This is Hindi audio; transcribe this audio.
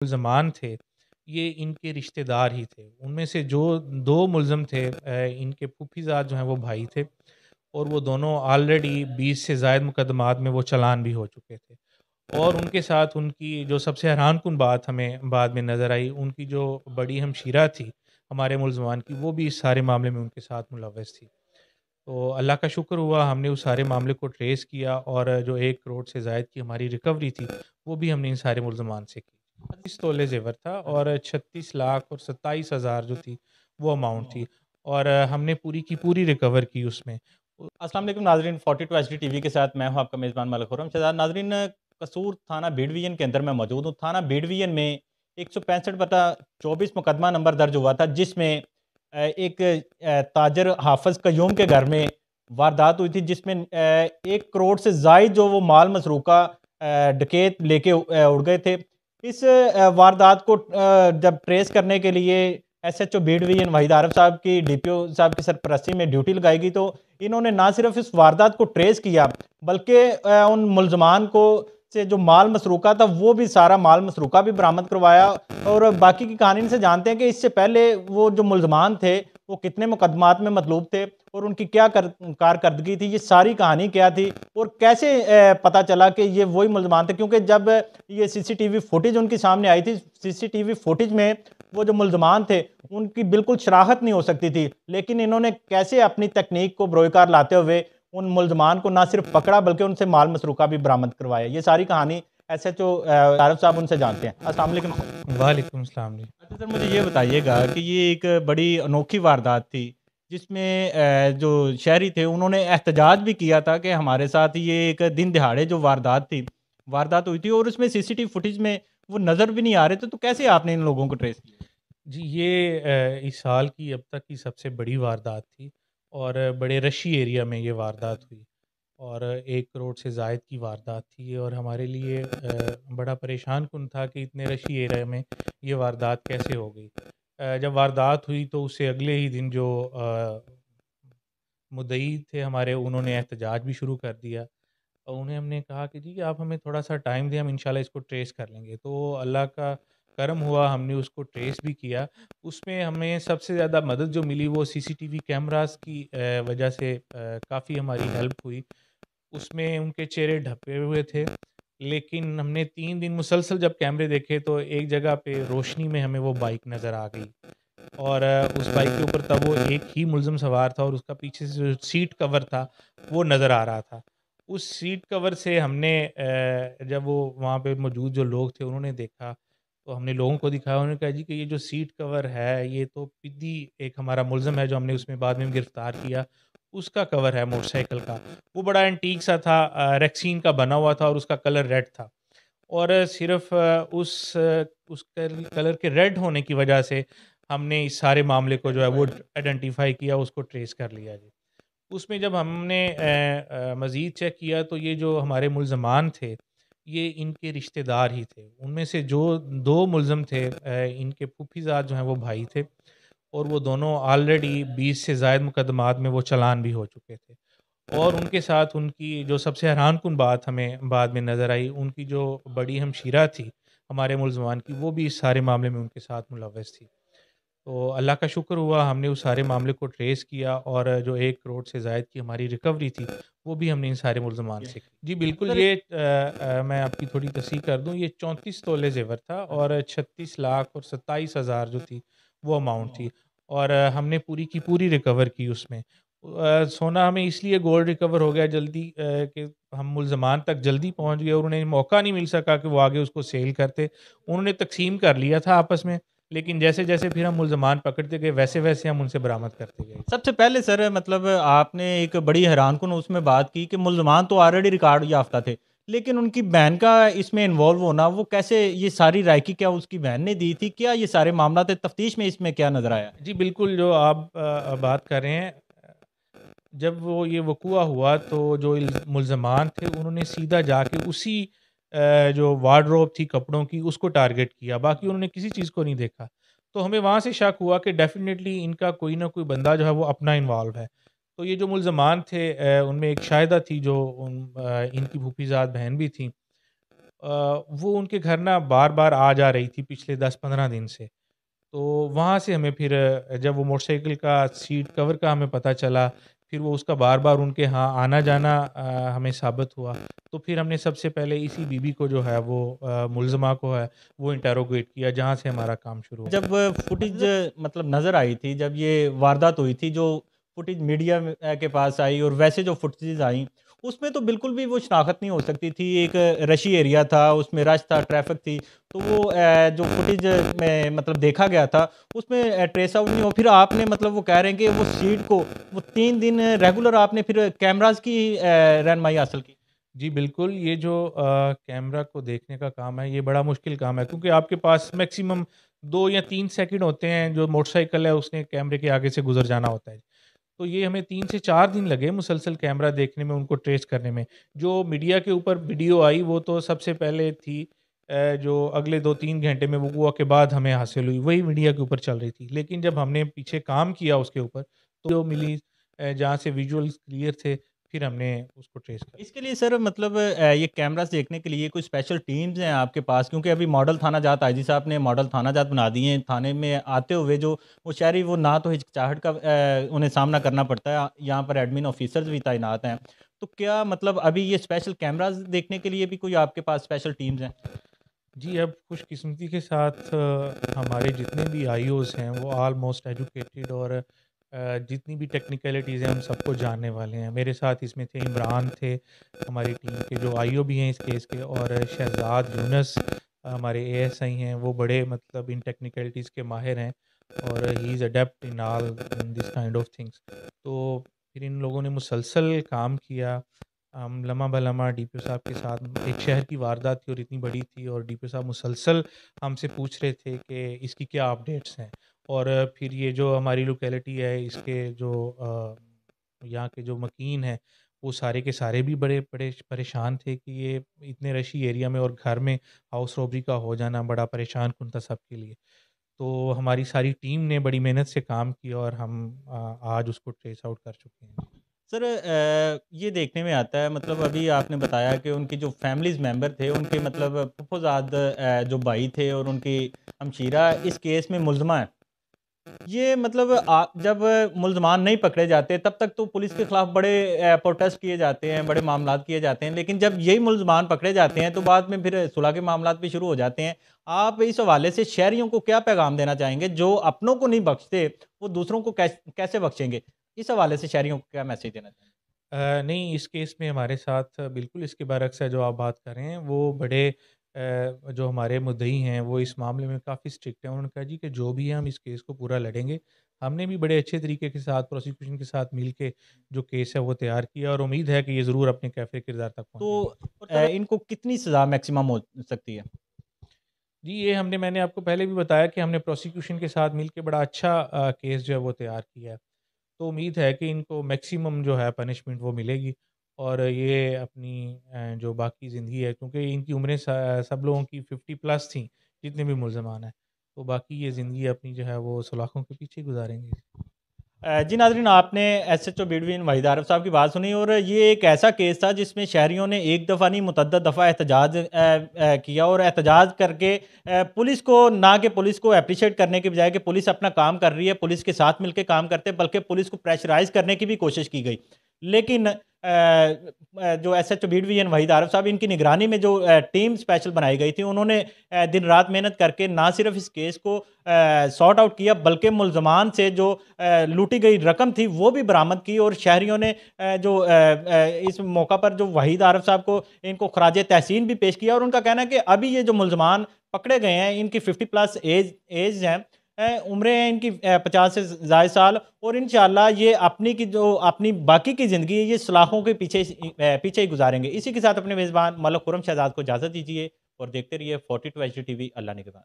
मुलज़मान थे, ये इनके रिश्तेदार ही थे। उनमें से जो 2 मुलज़म थे इनके फूफीज़ाद जो हैं वो भाई थे और वो दोनों ऑलरेडी 20 से ज़ायद मुकदमात में वो चालान भी हो चुके थे। और उनके साथ उनकी जो सबसे हैरानकुन बात हमें बाद में नज़र आई, उनकी जो बड़ी हमशीरा थी हमारे मुलज़मान की, वो भी इस सारे मामले में उनके साथ मुलव्वस थी। तो अल्लाह का शुक्र हुआ, हमने उस सारे मामले को ट्रेस किया और जो 1 करोड़ से ज़ायद की हमारी रिकवरी थी, वो भी हमने इन सारे मुल्ज़मान से की। 25 तोले ज़ेवर था और 36 लाख और 27 हज़ार जो थी, वो अमाउंट थी और हमने पूरी की पूरी रिकवर की उसमें। अस्सलाम वालेकुम नाज़रीन, 42 एचडी टीवी के साथ मैं हूं आपका मेज़बान मलिक खुर्रम शहजाद। नाज़रीन, कसूर थाना बीड़ डिवीज़न के अंदर मैं मौजूद हूं। थाना बीड़ डिवीज़न में 165/24 मुकदमा नंबर दर्ज हुआ था, जिसमें एक ताजर हाफ़िज़ क़य्यूम के घर में वारदात हुई थी, जिसमें 1 करोड़ से ज़ायद जो वो माल मसरूक़ा डकैत लेके उड़ गए थे। इस वारदात को जब ट्रेस करने के लिए SHO B division Waheed Arif साहब की डीपीओ साहब की सरपरस्ती में ड्यूटी लगाई गई, तो इन्होंने ना सिर्फ इस वारदात को ट्रेस किया, बल्कि उन मुल्ज़मान को से जो माल मसरूक़ा था, वो भी सारा माल मसरूक़ा भी बरामद करवाया। और बाकी की कहानी इनसे जानते हैं कि इससे पहले वो जो मुल्ज़मान थे, वो कितने मुकदमात में मतलूब थे और उनकी क्या कारकर्दगी थी, ये सारी कहानी क्या थी और कैसे पता चला कि ये वही मुल्ज़मान थे। क्योंकि जब ये सीसीटीवी फुटेज उनके सामने आई थी, सीसीटीवी फुटेज में वो जो मुल्ज़मान थे, उनकी बिल्कुल शनाख्त नहीं हो सकती थी। लेकिन इन्होंने कैसे अपनी तकनीक को बरोकार लाते हुए उन मुल्ज़मान को ना सिर्फ पकड़ा, बल्कि उनसे माल मसरूक़ा भी बरामद करवाया। ये सारी कहानी एसएचओ आरिफ साहब उनसे जानते हैं। अस्सलाम वालेकुम सर। वालेकुम सलाम जी। अच्छा सर, मुझे ये बताइएगा कि ये एक बड़ी अनोखी वारदात थी, जिसमें जो शहरी थे उन्होंने एहतजाज भी किया था कि हमारे साथ ये एक दिन दिहाड़े जो वारदात हुई थी और उसमें सीसीटीवी फुटेज में वो नज़र भी नहीं आ रहे थे, तो कैसे आपने इन लोगों को ट्रेस किया? जी, ये इस साल की अब तक की सबसे बड़ी वारदात थी और बड़े रशी एरिया में ये वारदात हुई और 1 करोड़ से ज़ायद की वारदात थी और हमारे लिए बड़ा परेशान कुन था कि इतने रशी एरिया में ये वारदात कैसे हो गई। जब वारदात हुई तो उससे अगले ही दिन जो मुद्दई थे हमारे, उन्होंने एहतजाज भी शुरू कर दिया। और उन्हें हमने कहा कि जी आप हमें थोड़ा-सा टाइम दें, हम इंशाल्लाह इसको ट्रेस कर लेंगे। तो अल्लाह का करम हुआ, हमने उसको ट्रेस भी किया। उसमें हमें सबसे ज़्यादा मदद जो मिली वो सीसीटीवी कैमराज़ की वजह से काफ़ी हमारी हेल्प हुई। उसमें उनके चेहरे ढँपे हुए थे, लेकिन हमने 3 दिन मुसलसल जब कैमरे देखे तो एक जगह पे रोशनी में हमें वो बाइक नज़र आ गई और उस बाइक के ऊपर तब वो एक ही मुल्ज़िम सवार था और उसका पीछे से जो सीट कवर था, वो नज़र आ रहा था। उस सीट कवर से हमने जब वो वहाँ पे मौजूद जो लोग थे उन्होंने देखा, तो हमने लोगों को दिखाया, उन्होंने कहा जी कि ये जो सीट कवर है, ये तो पिद्दी एक हमारा मुल्ज़िम है जो हमने उसमें बाद में गिरफ़्तार किया, उसका कवर है मोटरसाइकिल का। वो बड़ा एंटीक सा था, रेक्सीन का बना हुआ था और उसका कलर रेड था और सिर्फ़ उस कलर के रेड होने की वजह से हमने इस सारे मामले को जो है वो आइडेंटिफ़ाई किया, उसको ट्रेस कर लिया जी। उसमें जब हमने मज़ीद चेक किया तो ये जो हमारे मुल्ज़मान थे, ये इनके रिश्तेदार ही थे। उनमें से जो 2 मुल्ज़म थे इनके फूफीज़ाद जो हैं वो भाई थे और वो दोनों ऑलरेडी 20 से ज़ायद मुकदमात में वो चालान भी हो चुके थे। और उनके साथ उनकी जो सबसे हैरानकुन बात हमें बाद में नज़र आई, उनकी जो बड़ी हमशीरा थी हमारे मुल्ज़मान की, वो भी इस सारे मामले में उनके साथ मुलव्वस थी। तो अल्लाह का शुक्र हुआ, हमने उस सारे मामले को ट्रेस किया और जो 1 करोड़ से ज़ायद की हमारी रिकवरी थी, वो भी हमने इन सारे मुल्ज़मान से की। जी अच्छा बिल्कुल, सर। ये मैं आपकी थोड़ी तस्हीह कर दूँ, ये 34 तोले ज़ेवर था और 36 लाख और 27 हज़ार जो थी, वो अमाउंट थी और हमने पूरी की पूरी रिकवर की उसमें। सोना हमें इसलिए गोल्ड रिकवर हो गया जल्दी कि हम मुल्ज़मान तक जल्दी पहुँच गए और उन्हें मौका नहीं मिल सका कि वो आगे उसको सेल करते। उन्होंने तक़सीम कर लिया था आपस में, लेकिन जैसे-जैसे फिर हम मुल्ज़मान पकड़ते गए, वैसे-वैसे हम उनसे बरामद करते गए। सबसे पहले सर, मतलब आपने एक बड़ी हैरानकुन उसमें बात की कि मुल्ज़मान तो ऑलरेडी रिकॉर्ड याफ़्ता थे, लेकिन उनकी बहन का इसमें इन्वॉल्व होना, वो कैसे, ये सारी रायकी क्या उसकी बहन ने दी थी? क्या ये सारे मामला थे? तफ्तीश में इसमें क्या नज़र आया? जी बिल्कुल, जो आप बात कर रहे हैं, जब वो ये वक़ूआ हुआ तो जो मुल्ज़मान थे उन्होंने सीधा जाके उसी जो वार्डरोब थी कपड़ों की उसको टारगेट किया, बाकी उन्होंने किसी चीज़ को नहीं देखा। तो हमें वहाँ से शक हुआ कि डेफ़िनेटली इनका कोई न कोई बंदा जो है वो अपना इन्वॉल्व है। तो ये जो मुल्ज़मान थे उनमें एक शाहिदा थी जो इनकी फूफीज़ाद बहन भी थी। वो उनके घर ना बार-बार आ जा रही थी पिछले 10-15 दिन से। तो वहाँ से हमें फिर जब वो मोटरसाइकिल का सीट कवर का हमें पता चला, फिर वो उसका बार-बार उनके यहाँ आना-जाना हमें साबित हुआ। तो फिर हमने सबसे पहले इसी बीबी को जो है वो मुलज़िमा को है, वो इंटेरोगेट किया, जहाँ से हमारा काम शुरू हुआ। जब फुटेज मतलब नज़र आई थी, जब ये वारदात हुई थी, जो फुटेज मीडिया में के पास आई और वैसे जो फुटेजेज़ आई, उसमें तो बिल्कुल भी वो शनाख्त नहीं हो सकती थी। एक रशी एरिया था, उसमें रश था, ट्रैफ़िक थी, तो वो जो फुटेज में मतलब देखा गया था, उसमें ट्रेस आउट नहीं हो। फिर आपने मतलब वो कह रहे हैं कि वो सीट को वो 3 दिन रेगुलर आपने फिर कैमराज़ की रहनुमाई हासिल की। जी, बिल्कुल, ये जो कैमरा को देखने का काम है, ये बड़ा मुश्किल काम है क्योंकि आपके पास मैक्सिमम 2 या 3 सेकंड होते हैं, जो मोटरसाइकिल है उसने कैमरे के आगे से गुज़र जाना होता है। तो ये हमें 3 से 4 दिन लगे मुसलसल कैमरा देखने में, उनको ट्रेस करने में। जो मीडिया के ऊपर वीडियो आई वो तो सबसे पहले थी जो अगले 2-3 घंटे में वक़ूअ के बाद हमें हासिल हुई, वही मीडिया के ऊपर चल रही थी। लेकिन जब हमने पीछे काम किया उसके ऊपर, तो जो मिली जहाँ से विजुअल्स क्लियर थे, फिर हमने उसको ट्रेस कर इसके लिए सर मतलब ये कैमरास देखने के लिए कोई स्पेशल टीम्स हैं आपके पास? क्योंकि अभी मॉडल थाना जात आईजी साहब ने मॉडल थाना जात बना दिए हैं। थाने में आते हुए जो वो शहरी वो ना तो हिचकिचाहट का उन्हें सामना करना पड़ता है, यहाँ पर एडमिन ऑफिसर्स भी तैनात हैं। तो क्या मतलब अभी ये स्पेशल कैमरास देखने के लिए भी कोई आपके पास स्पेशल टीम्स हैं? जी, अब खुशकिस्मती के साथ हमारे जितने भी आईओज़ हैं, वो ऑलमोस्ट एजुकेटेड और जितनी भी टेक्निकलिटीज़ हैं, हम सबको जानने वाले हैं। मेरे साथ इसमें थे इमरान थे, हमारी टीम के जो आईओ भी हैं इस केस के, और शहज़ाद यूनुस हमारे एएसआई हैं, वो बड़े मतलब इन टेक्निकलिटीज़ के माहिर हैं और he is adapt in all in this kind of things. तो फिर इन लोगों ने मुसलसल काम किया। हम लम्हा-बलम्हा डीपीओ साहब के साथ, एक शहर की वारदात थी और इतनी बड़ी थी और डीपीओ साहब मुसलसल हमसे पूछ रहे थे कि इसकी क्या अपडेट्स हैं। और फिर ये जो हमारी लोकेलिटी है, इसके जो यहाँ के जो मकीन हैं, वो सारे के सारे भी बड़े बड़े परेशान थे कि ये इतने रशी एरिया में और घर में हाउस रॉबरी का हो जाना बड़ा परेशान कुन था सबके लिए। तो हमारी सारी टीम ने बड़ी मेहनत से काम किया और हम आज उसको ट्रेस आउट कर चुके हैं। सर ये देखने में आता है मतलब अभी आपने बताया कि उनके जो फैमिलीज़ मेंबर थे, उनके मतलब फुफोज़ाद जो भाई थे और उनकी हमशीरा इस केस में मुलज़मा हैं। ये मतलब जब मुल्ज़मान नहीं पकड़े जाते तब तक तो पुलिस के खिलाफ बड़े प्रोटेस्ट किए जाते हैं, बड़े मामलात किए जाते हैं, लेकिन जब यही मुल्ज़मान पकड़े जाते हैं तो बाद में फिर सुलह के मामलात भी शुरू हो जाते हैं। आप इस हवाले से शहरियों को क्या पैगाम देना चाहेंगे? जो अपनों को नहीं बख्शते, वो दूसरों को कैसे बख्शेंगे? इस हवाले से शहरियों को क्या मैसेज देना चाहेंगे? नहीं, इस केस में हमारे साथ बिल्कुल इसके बरक्स है जो आप बात कर रहे हैं। वो बड़े जो हमारे मुद्दई हैं, वो इस मामले में काफ़ी स्ट्रिक्ट हैं। उन्होंने कहा जी कि जो भी है हम इस केस को पूरा लड़ेंगे। हमने भी बड़े अच्छे तरीके के साथ प्रोसिक्यूशन के साथ मिल के जो केस है वो तैयार किया और उम्मीद है कि ये ज़रूर अपने कैफ़े किरदार तक तो पहुँचेगी। और सर, इनको कितनी सज़ा मैक्सिमम हो सकती है? जी, ये मैंने आपको पहले भी बताया कि हमने प्रोसिक्यूशन के साथ मिल के बड़ा अच्छा केस जो है वो तैयार किया है। तो उम्मीद है कि इनको मैक्सिमम जो है पनिशमेंट वो मिलेगी और ये अपनी जो बाकी ज़िंदगी है, क्योंकि इनकी उम्रें सब लोगों की 50 प्लस थी, जितने भी मुल्ज़मान हैं। तो बाकी ये ज़िंदगी अपनी जो है वो सलाखों के पीछे गुज़ारेंगे। जी नाज़रीन, आपने एसएचओ बिडवीन वहीद आरफ साहब की बात सुनी और ये एक ऐसा केस था जिसमें शहरियों ने एक दफ़ा नहीं मुतअद्दद दफ़ा एहतजाज किया और एहतजाज करके पुलिस को ना कि पुलिस को एप्रिशिएट करने के बजाय कि पुलिस अपना काम कर रही है, पुलिस के साथ मिलकर काम करते, बल्कि पुलिस को प्रेशराइज़ करने की भी कोशिश की गई। लेकिन जो एसएचओ बिडवीन वहीद आरफ साहब इनकी निगरानी में जो टीम स्पेशल बनाई गई थी, उन्होंने दिन रात मेहनत करके ना सिर्फ इस केस को सॉर्ट आउट किया, बल्कि मुल्ज़मान से जो लूटी गई रकम थी वो भी बरामद की और शहरियों ने इस मौका पर जो वहीद आरफ साहब को इनको खराज तहसीन भी पेश किया और उनका कहना है कि अभी ये जो मुल्ज़मान पकड़े गए हैं इनकी 50 प्लस एज हैं, उम्रें हैं इनकी 50 से ज़ायद साल और इंशाअल्लाह ये अपनी की जो अपनी बाकी की ज़िंदगी है ये सलाखों के पीछे ही गुजारेंगे। इसी के साथ अपने मेज़बान मलिक खुर्रम शहजाद को इजाज़त दीजिए और देखते रहिए 42 एचडी टीवी। अल्लाह निगहबान।